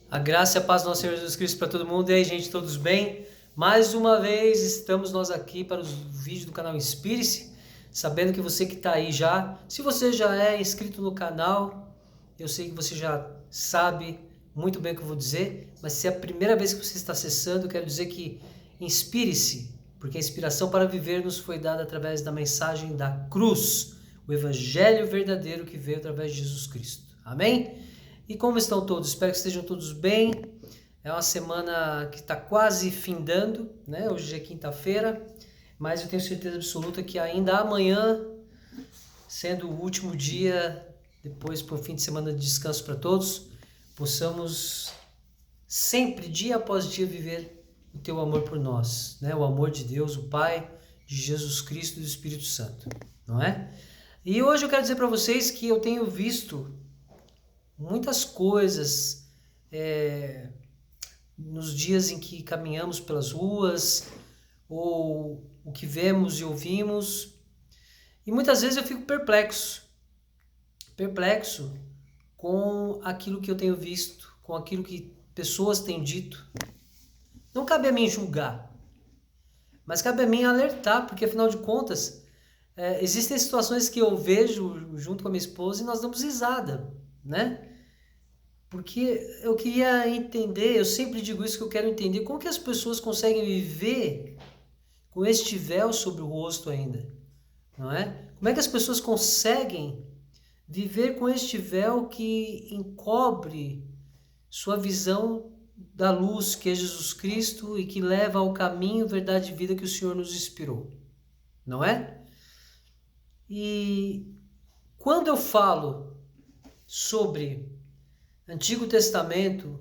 A graça e a paz do nosso Senhor Jesus Cristo para todo mundo. E aí, gente, todos bem? Mais uma vez estamos nós aqui para os vídeos do canal Inspire-se, sabendo que você que está aí já, se você já é inscrito no canal, eu sei que você já sabe muito bem o que eu vou dizer, mas se é a primeira vez que você está acessando, eu quero dizer que inspire-se, porque a inspiração para viver nos foi dada através da mensagem da cruz, o evangelho verdadeiro que veio através de Jesus Cristo. Amém? E como estão todos? Espero que estejam todos bem. É uma semana que está quase findando, né? Hoje é quinta-feira, mas eu tenho certeza absoluta que ainda amanhã, sendo o último dia, depois para um fim de semana de descanso para todos, possamos sempre, dia após dia, viver o teu amor por nós, né? O amor de Deus, o Pai, de Jesus Cristo e do Espírito Santo, não é? E hoje eu quero dizer para vocês que eu tenho visto muitas coisas nos dias em que caminhamos pelas ruas, ou o que vemos e ouvimos, e muitas vezes eu fico perplexo com aquilo que eu tenho visto, com aquilo que pessoas têm dito. Não cabe a mim julgar, mas cabe a mim alertar, porque afinal de contas, existem situações que eu vejo junto com a minha esposa e nós damos risada, né? Porque eu queria entender, eu sempre digo isso, que eu quero entender como que as pessoas conseguem viver com este véu sobre o rosto ainda, não é? Como é que as pessoas conseguem viver com este véu que encobre sua visão da luz, que é Jesus Cristo, e que leva ao caminho, verdade e vida que o Senhor nos inspirou, não é? E quando eu falo sobre Antigo Testamento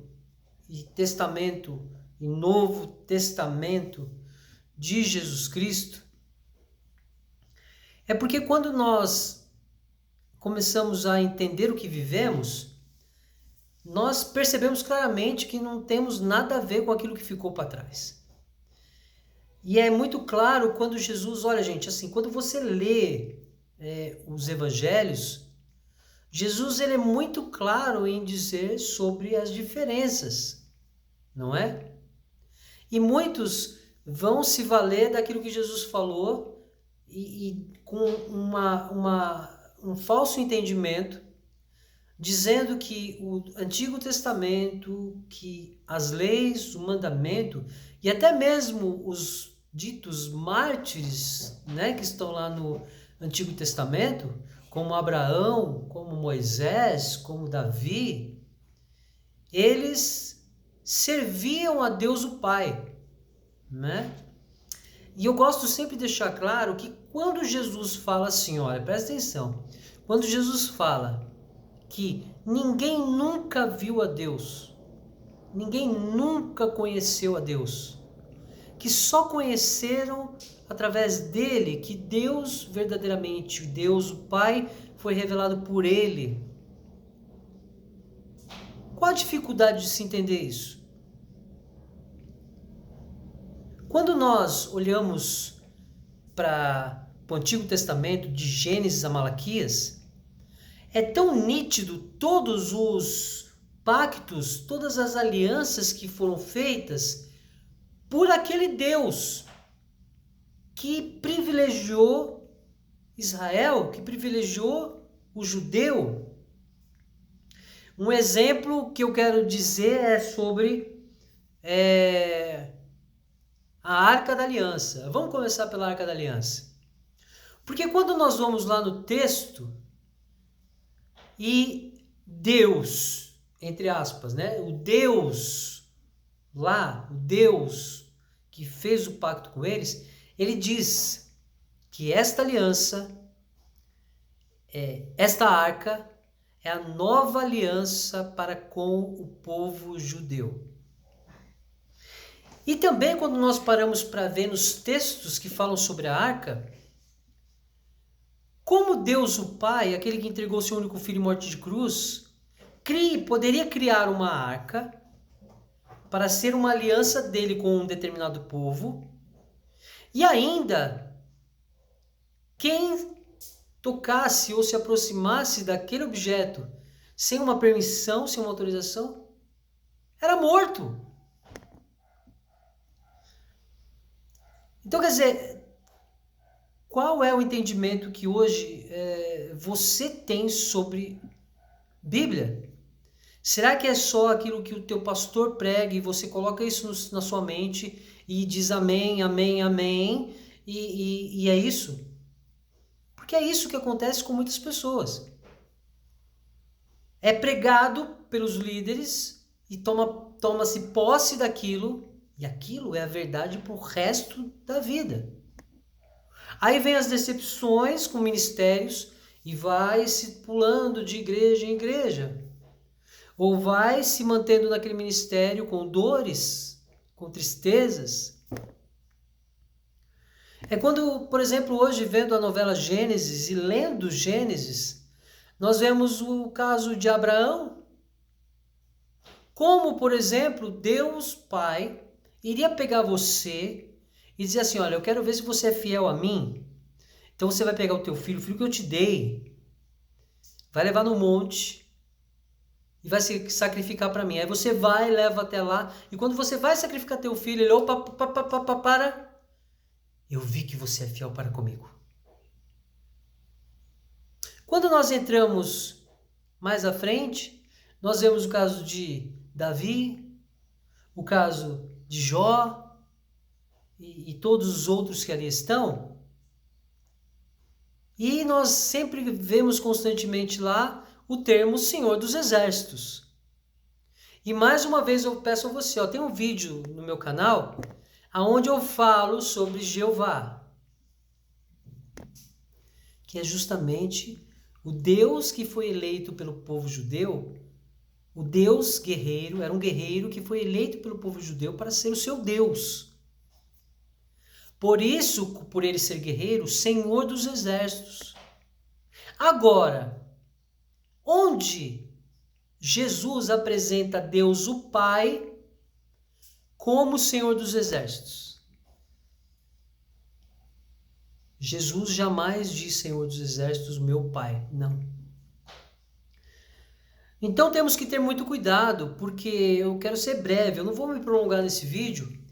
e Novo Testamento de Jesus Cristo, é porque quando nós começamos a entender o que vivemos, nós percebemos claramente que não temos nada a ver com aquilo que ficou para trás. E é muito claro quando Jesus, olha gente, assim, quando você lê os evangelhos, Jesus ele é muito claro em dizer sobre as diferenças, não é? E muitos vão se valer daquilo que Jesus falou e com um falso entendimento, dizendo que o Antigo Testamento, que as leis, o mandamento e até mesmo os ditos mártires, né, que estão lá no Antigo Testamento, como Abraão, como Moisés, como Davi, eles serviam a Deus o Pai, né? E eu gosto sempre de deixar claro que quando Jesus fala assim, olha, presta atenção, quando Jesus fala que ninguém nunca viu a Deus, ninguém nunca conheceu a Deus, que só conheceram através dele, que Deus verdadeiramente, Deus o Pai, foi revelado por ele. Qual a dificuldade de se entender isso? Quando nós olhamos para o Antigo Testamento, de Gênesis a Malaquias, é tão nítido todos os pactos, todas as alianças que foram feitas por aquele Deus que privilegiou Israel, que privilegiou o judeu. Um exemplo que eu quero dizer é sobre a Arca da Aliança. Vamos começar pela Arca da Aliança. Porque quando nós vamos lá no texto e Deus, entre aspas, né? O Deus lá, o Deus que fez o pacto com eles, ele diz que esta aliança, esta arca, é a nova aliança para com o povo judeu. E também quando nós paramos para ver nos textos que falam sobre a arca, como Deus o Pai, aquele que entregou seu único filho em morte de cruz, poderia criar uma arca para ser uma aliança dele com um determinado povo, e ainda quem tocasse ou se aproximasse daquele objeto sem uma permissão, sem uma autorização, Era morto. Então, quer dizer, qual é o entendimento que hoje você tem sobre Bíblia? Será que é só aquilo que o teu pastor prega e você coloca isso na sua mente e diz amém, amém, amém e é isso? Porque é isso que acontece com muitas pessoas. É pregado pelos líderes e toma-se posse daquilo e aquilo é a verdade para o resto da vida. Aí vem as decepções com ministérios e vai se pulando de igreja em igreja. Ou vai se mantendo naquele ministério com dores, com tristezas. É quando, por exemplo, hoje vendo a novela Gênesis e lendo Gênesis, nós vemos o caso de Abraão. Como, por exemplo, Deus Pai iria pegar você e dizer assim, olha, eu quero ver se você é fiel a mim. Então você vai pegar o teu filho, o filho que eu te dei, vai levar no monte e vai se sacrificar para mim. Aí você vai, leva até lá, e quando você vai sacrificar teu filho, ele, opa, para, eu vi que você é fiel para comigo. Quando nós entramos mais à frente, nós vemos o caso de Davi, o caso de Jó e todos os outros que ali estão. E nós sempre vemos constantemente lá o termo Senhor dos Exércitos. E mais uma vez eu peço a você, tem um vídeo no meu canal onde eu falo sobre Jeová, que é justamente o Deus que foi eleito pelo povo judeu, o Deus guerreiro, era um guerreiro que foi eleito pelo povo judeu para ser o seu Deus. Por isso, por ele ser guerreiro, Senhor dos Exércitos. Agora, onde Jesus apresenta Deus o Pai como Senhor dos Exércitos? Jesus jamais diz Senhor dos Exércitos, meu Pai. Não. Então temos que ter muito cuidado, porque eu quero ser breve, eu não vou me prolongar nesse vídeo,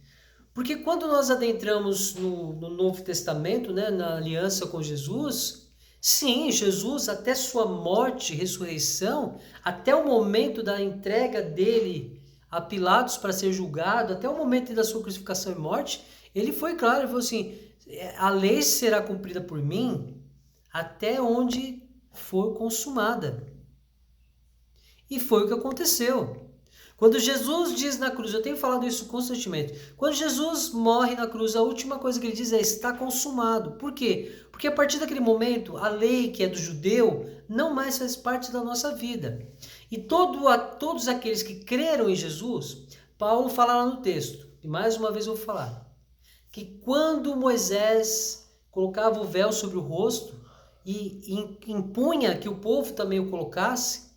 porque quando nós adentramos no Novo Testamento, na aliança com Jesus, sim, Jesus até sua morte e ressurreição, até o momento da entrega dele a Pilatos para ser julgado, até o momento da sua crucificação e morte, ele foi claro, ele falou assim, a lei será cumprida por mim até onde for consumada. E foi o que aconteceu. Quando Jesus diz na cruz, eu tenho falado isso constantemente, quando Jesus morre na cruz, a última coisa que ele diz é, está consumado. Por quê? Porque a partir daquele momento, a lei que é do judeu, não mais faz parte da nossa vida. E todos aqueles que creram em Jesus, Paulo fala lá no texto, e mais uma vez eu vou falar, que quando Moisés colocava o véu sobre o rosto e impunha que o povo também o colocasse,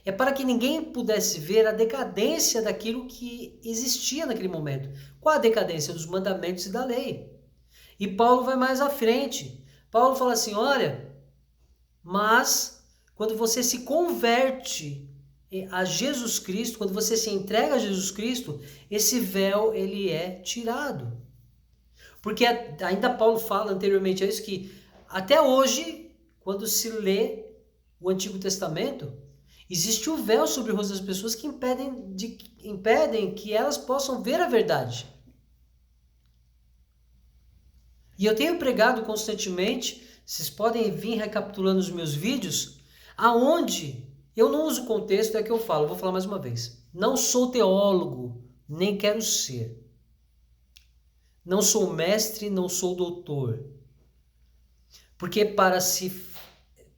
é para que ninguém pudesse ver a decadência daquilo que existia naquele momento. Qual a decadência? Dos mandamentos e da lei. E Paulo vai mais à frente. Paulo fala assim, olha, mas quando você se converte a Jesus Cristo, quando você se entrega a Jesus Cristo, esse véu ele é tirado. Porque ainda Paulo fala anteriormente a isso que até hoje, quando se lê o Antigo Testamento, existe o véu sobre o rosto das pessoas que impedem que elas possam ver a verdade. E eu tenho pregado constantemente, vocês podem vir recapitulando os meus vídeos, aonde eu não uso contexto, é que eu falo, vou falar mais uma vez. Não sou teólogo, nem quero ser. Não sou mestre, não sou doutor. Porque para se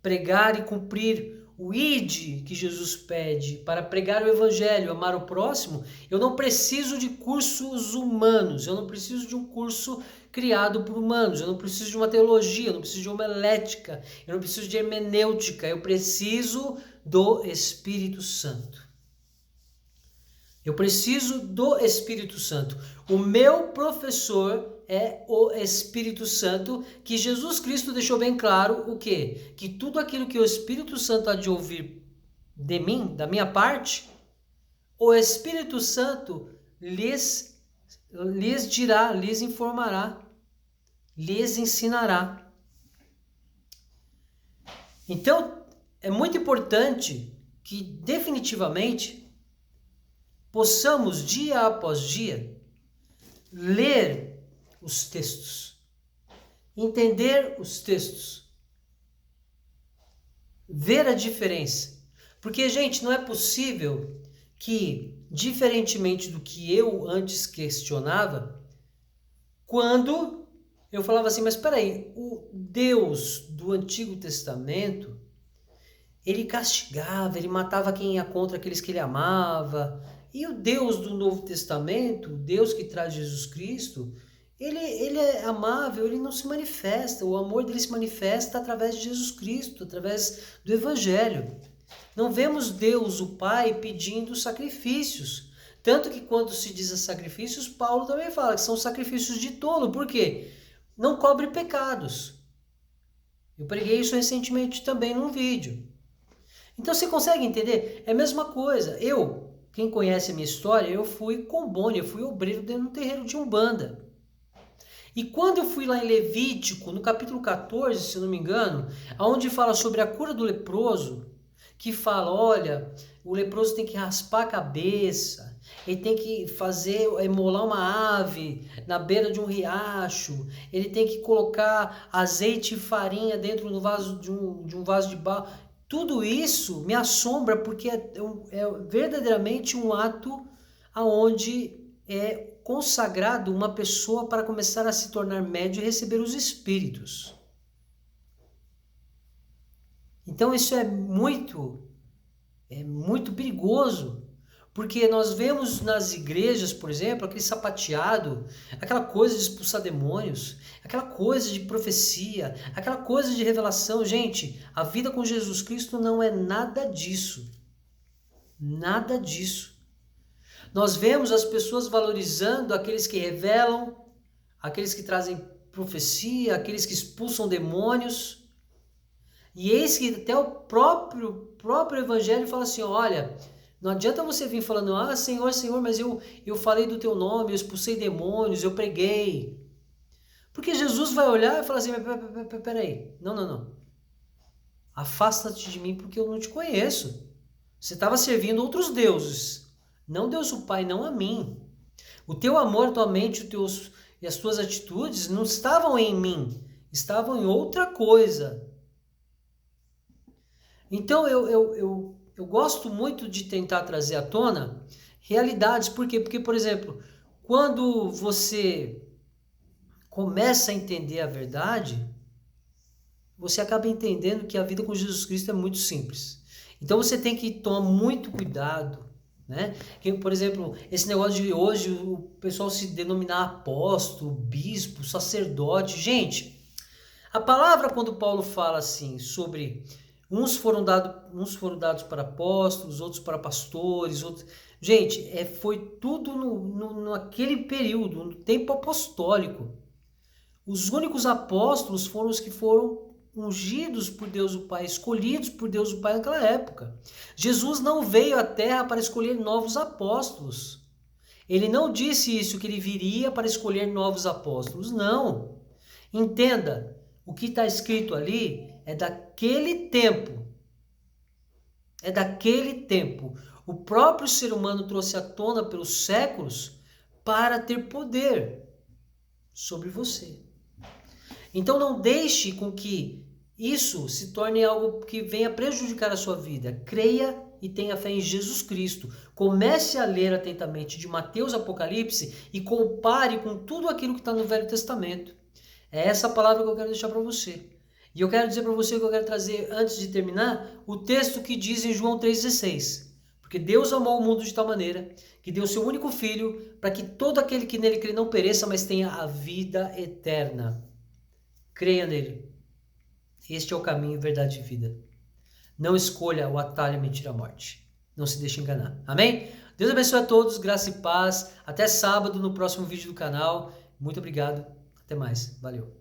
pregar e cumprir o ide que Jesus pede, para pregar o evangelho, amar o próximo, eu não preciso de cursos humanos, eu não preciso de um curso criado por humanos, eu não preciso de uma teologia, eu não preciso de homilética, eu não preciso de hermenêutica, eu preciso do Espírito Santo. Eu preciso do Espírito Santo. O meu professor é o Espírito Santo, que Jesus Cristo deixou bem claro o quê? Que tudo aquilo que o Espírito Santo há de ouvir de mim, da minha parte, o Espírito Santo lhes dirá, lhes informará, lhes ensinará. Então, é muito importante que definitivamente possamos, dia após dia, ler os textos, entender os textos, ver a diferença. Porque, gente, não é possível que, diferentemente do que eu antes questionava, quando eu falava assim, mas espera aí, o Deus do Antigo Testamento, ele castigava, ele matava quem ia contra aqueles que ele amava. E o Deus do Novo Testamento, o Deus que traz Jesus Cristo, ele é amável, ele não se manifesta. O amor dele se manifesta através de Jesus Cristo, através do Evangelho. Não vemos Deus, o Pai, pedindo sacrifícios. Tanto que quando se diz a sacrifícios, Paulo também fala que são sacrifícios de tolo. Por quê? Não cobre pecados. Eu preguei isso recentemente também num vídeo. Então você consegue entender? É a mesma coisa. Quem conhece a minha história, eu fui combone, eu fui obreiro dentro do terreiro de Umbanda. E quando eu fui lá em Levítico, no capítulo 14, se não me engano, onde fala sobre a cura do leproso, que fala, olha, o leproso tem que raspar a cabeça, ele tem que emolar uma ave na beira de um riacho, ele tem que colocar azeite e farinha dentro do vaso de um vaso de barro. Tudo isso me assombra porque é verdadeiramente um ato onde é consagrado uma pessoa para começar a se tornar médium e receber os espíritos. Então isso é muito perigoso, porque nós vemos nas igrejas, por exemplo, aquele sapateado, aquela coisa de expulsar demônios, aquela coisa de profecia, aquela coisa de revelação. Gente, a vida com Jesus Cristo não é nada disso. Nada disso. Nós vemos as pessoas valorizando aqueles que revelam, aqueles que trazem profecia, aqueles que expulsam demônios. E eis que até o próprio Evangelho fala assim, olha, não adianta você vir falando, Senhor, Senhor, mas eu falei do teu nome, eu expulsei demônios, eu preguei. Porque Jesus vai olhar e falar assim, peraí, não. Afasta-te de mim porque eu não te conheço. Você estava servindo outros deuses, não Deus o Pai, não a mim. O teu amor, a tua mente, e as tuas atitudes não estavam em mim, estavam em outra coisa. Então eu gosto muito de tentar trazer à tona realidades. Por quê? Porque, por exemplo, quando você começa a entender a verdade, você acaba entendendo que a vida com Jesus Cristo é muito simples. Então você tem que tomar muito cuidado, né? Que, por exemplo, esse negócio de hoje, o pessoal se denominar apóstolo, bispo, sacerdote. Gente, a palavra quando Paulo fala assim sobre uns foram dados para apóstolos, outros para pastores, outros... Gente, foi tudo naquele período, no tempo apostólico. Os únicos apóstolos foram os que foram ungidos por Deus o Pai, escolhidos por Deus o Pai naquela época. Jesus não veio à Terra para escolher novos apóstolos. Ele não disse isso, que ele viria para escolher novos apóstolos. Não. Entenda, o que está escrito ali é daquele tempo. É daquele tempo. O próprio ser humano trouxe à tona pelos séculos para ter poder sobre você. Então não deixe com que isso se torne algo que venha prejudicar a sua vida. Creia e tenha fé em Jesus Cristo. Comece a ler atentamente de Mateus, Apocalipse e compare com tudo aquilo que está no Velho Testamento. É essa palavra que eu quero deixar para você. E eu quero dizer para você que eu quero trazer, antes de terminar, o texto que diz em João 3,16. Porque Deus amou o mundo de tal maneira que deu seu único filho para que todo aquele que nele crê não pereça, mas tenha a vida eterna. Creia nele. Este é o caminho, verdade e vida. Não escolha o atalho, mentira, morte. Não se deixe enganar. Amém? Deus abençoe a todos, graça e paz. Até sábado no próximo vídeo do canal. Muito obrigado. Até mais. Valeu.